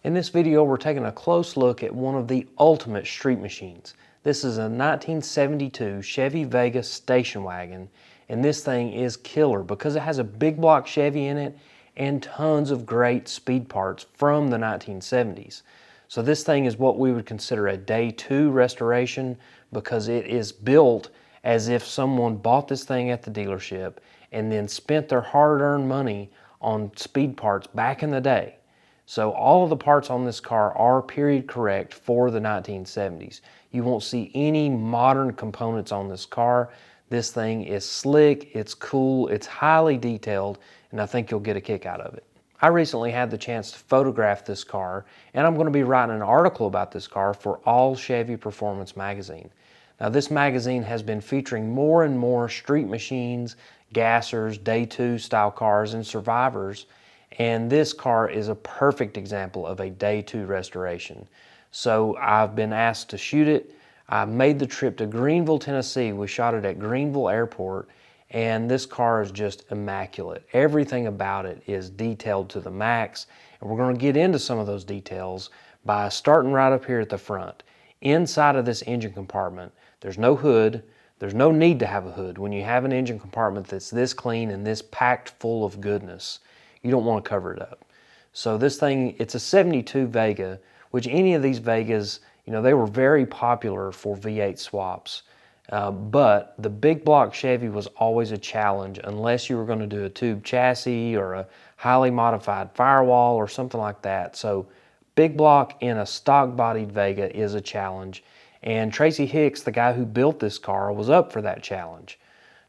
In this video, we're taking a close look at one of the ultimate street machines. This is a 1972 Chevy Vega station wagon, and this thing is killer because it has a big block Chevy in it and tons of great speed parts from the 1970s. So this thing is what we would consider a day two restoration because it is built as if someone bought this thing at the dealership and then spent their hard-earned money on speed parts back in the day. So all of the parts on this car are period correct for the 1970s. You won't see any modern components on this car. This thing is slick, it's cool, it's highly detailed, and I think you'll get a kick out of it. I recently had the chance to photograph this car, and I'm going to be writing an article about this car for All Chevy Performance magazine. Now this magazine has been featuring more and more street machines, gassers, day two style cars, and survivors. And this car is a perfect example of a day two restoration. So I've been asked to shoot it. I made the trip to Greenville, Tennessee. We shot it at Greenville Airport, and this car is just immaculate. Everything about it is detailed to the max, and we're going to get into some of those details by starting right up here at the front. Inside of this engine compartment, there's no hood. There's no need to have a hood. When you have an engine compartment that's this clean and this packed full of goodness, you don't want to cover it up. So this thing, it's a 72 Vega, which any of these Vegas, they were very popular for V8 swaps. But the big block Chevy was always a challenge unless you were going to do a tube chassis or a highly modified firewall or something like that. So big block in a stock bodied Vega is a challenge. And Tracy Hicks, the guy who built this car, was up for that challenge.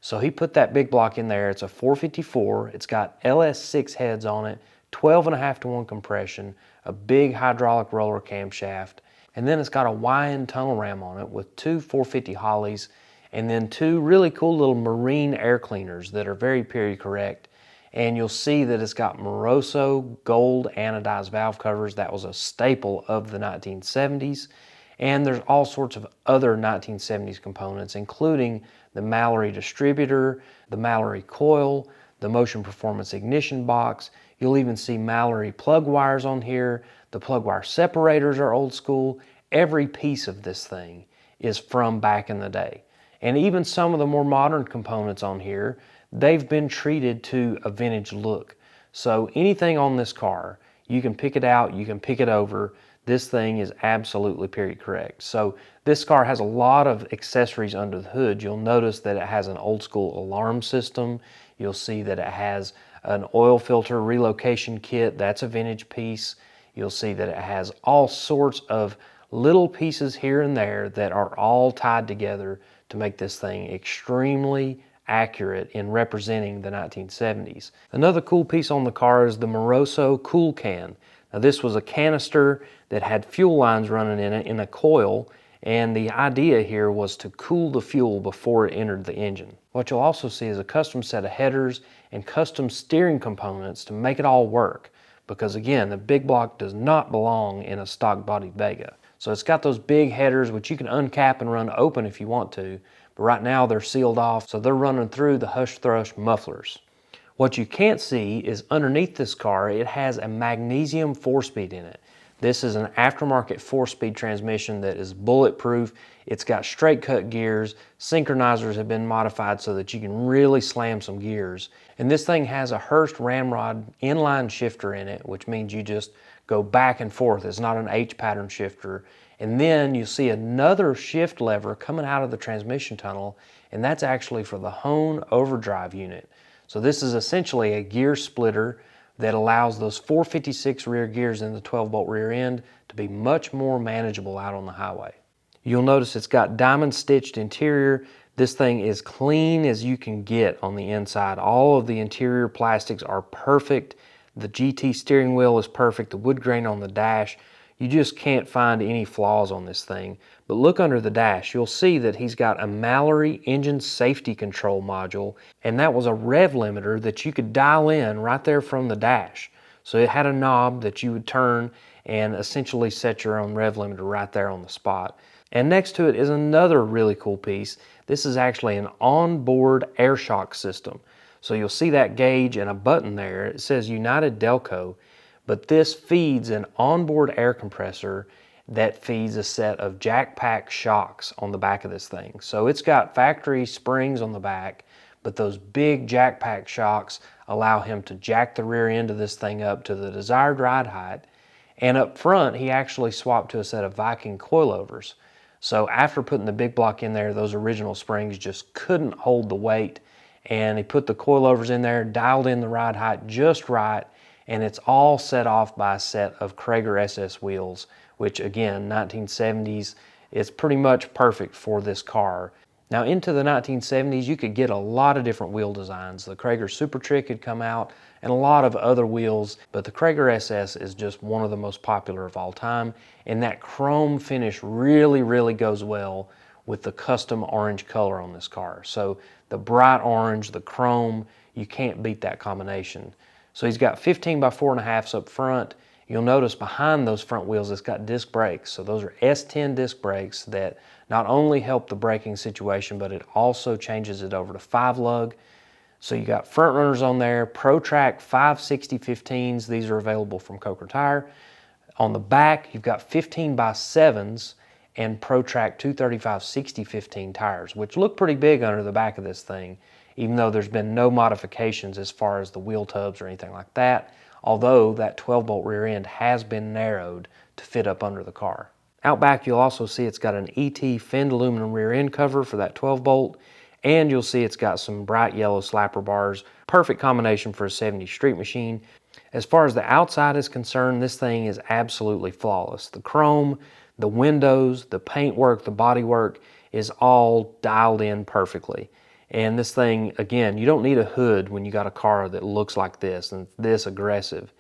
So he put that big block in there. It's a 454. It's got LS6 heads on it, 12.5-to-1 compression, a big hydraulic roller camshaft, and then it's got a YN tunnel ram on it with two 450 Hollies, and then two really cool little marine air cleaners that are very period correct. And you'll see that it's got Moroso gold anodized valve covers. That was a staple of the 1970s. And there's all sorts of other 1970s components, including the Mallory distributor, the Mallory coil, the Motion Performance ignition box. You'll even see Mallory plug wires on here. The plug wire separators are old school. Every piece of this thing is from back in the day. And even some of the more modern components on here, they've been treated to a vintage look. So anything on this car, you can pick it out, you can pick it over. This thing is absolutely period correct. So this car has a lot of accessories under the hood. You'll notice that it has an old school alarm system. You'll see that it has an oil filter relocation kit. That's a vintage piece. You'll see that it has all sorts of little pieces here and there that are all tied together to make this thing extremely accurate in representing the 1970s. Another cool piece on the car is the Moroso Cool Can. Now this was a canister that had fuel lines running in it in a coil, and the idea here was to cool the fuel before it entered the engine. What you'll also see is a custom set of headers and custom steering components to make it all work, because again, the big block does not belong in a stock bodied Vega. So it's got those big headers which you can uncap and run open if you want to, but right now they're sealed off, so they're running through the hush thrush mufflers. What you can't see is underneath this car, it has a magnesium 4-speed in it. This is an aftermarket 4-speed transmission that is bulletproof. It's got straight cut gears. Synchronizers have been modified so that you can really slam some gears. And this thing has a Hurst Ramrod inline shifter in it, which means you just go back and forth. It's not an H pattern shifter. And then you see another shift lever coming out of the transmission tunnel, and that's actually for the Hone overdrive unit. So this is essentially a gear splitter that allows those 456 rear gears in the 12-bolt rear end to be much more manageable out on the highway. You'll notice it's got diamond stitched interior. This thing is clean as you can get on the inside. All of the interior plastics are perfect. The GT steering wheel is perfect. The wood grain on the dash. You just can't find any flaws on this thing. But look under the dash. You'll see that he's got a Mallory engine safety control module, and that was a rev limiter that you could dial in right there from the dash. So it had a knob that you would turn and essentially set your own rev limiter right there on the spot. And next to it is another really cool piece. This is actually an onboard air shock system. So you'll see that gauge and a button there. It says United Delco. but this feeds an onboard air compressor that feeds a set of jack pack shocks on the back of this thing. So it's got factory springs on the back, but those big jack pack shocks allow him to jack the rear end of this thing up to the desired ride height. And up front, he actually swapped to a set of Viking coilovers. So after putting the big block in there, those original springs just couldn't hold the weight. And he put the coilovers in there, dialed in the ride height just right, and it's all set off by a set of Cragar SS wheels, which again, 1970s, it's pretty much perfect for this car. Now into the 1970s, you could get a lot of different wheel designs. The Cragar Super Trick had come out and a lot of other wheels, but the Cragar SS is just one of the most popular of all time. And that chrome finish really, really goes well with the custom orange color on this car. So the bright orange, the chrome, you can't beat that combination. So he's got 15 by 4.5s up front. You'll notice behind those front wheels, it's got disc brakes. So those are S10 disc brakes that not only help the braking situation, but it also changes it over to 5-lug. So you got front runners on there, ProTrack 560-15s. These are available from Coker Tire. On the back, you've got 15 by 7s and ProTrack 235-60-15 tires, which look pretty big under the back of this thing, even though there's been no modifications as far as the wheel tubs or anything like that, although that 12-bolt rear end has been narrowed to fit up under the car. Out back, you'll also see it's got an ET finned aluminum rear end cover for that 12-bolt, and you'll see it's got some bright yellow slapper bars. Perfect combination for a 70s street machine. As far as the outside is concerned, this thing is absolutely flawless. The chrome, the windows, the paintwork, the bodywork is all dialed in perfectly. And this thing, again, you don't need a hood when you got a car that looks like this and this aggressive.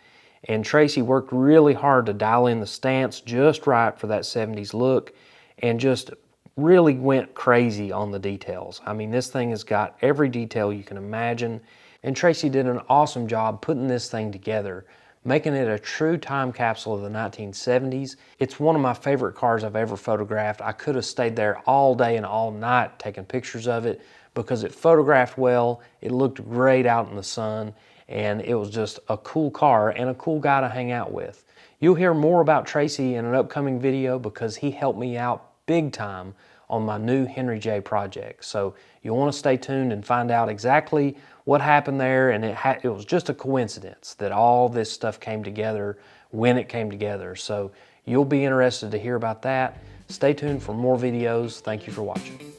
And Tracy worked really hard to dial in the stance just right for that 70s look and just really went crazy on the details. I mean, this thing has got every detail you can imagine. And Tracy did an awesome job putting this thing together, making it a true time capsule of the 1970s. It's one of my favorite cars I've ever photographed. I could have stayed there all day and all night taking pictures of it because it photographed well, it looked great out in the sun, and it was just a cool car and a cool guy to hang out with. You'll hear more about Tracy in an upcoming video because he helped me out big time on my new Henry J project. So you'll want to stay tuned and find out exactly what happened there, and it was just a coincidence that all this stuff came together when it came together. So you'll be interested to hear about that. Stay tuned for more videos. Thank you for watching.